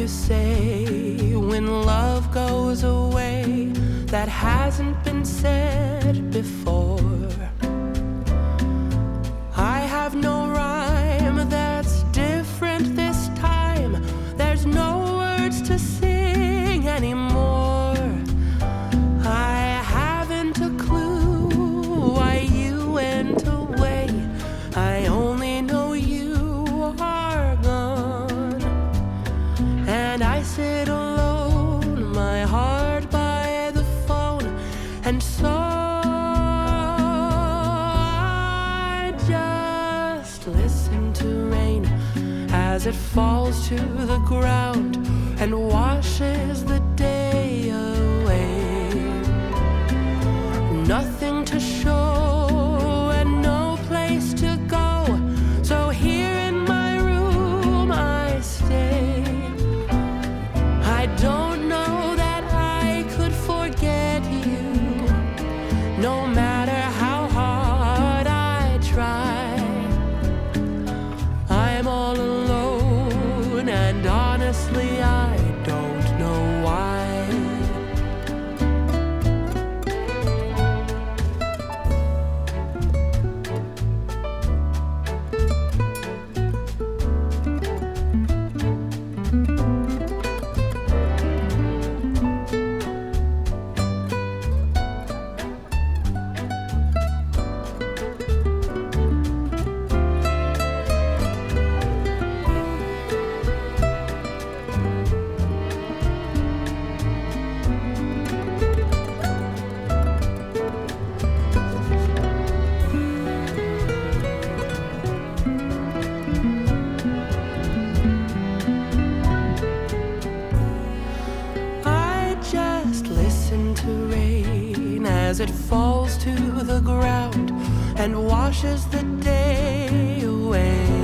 you say when love goes away that hasn't been said before? I have no rhyme that's different this time. There's no words to sing anymore. I haven't a clue why you went away. I only know you are gone, and I sit alone, my heart by the phone, and so I just listen to rain as it falls to the ground and washes the day away. Nothing to show and no place to go, so here in my room I stay. I don't know that I could forget you, no matter how hard I try. I'm all alone, and honestly I don't know why. Listen to rain as it falls to the ground and washes the day away.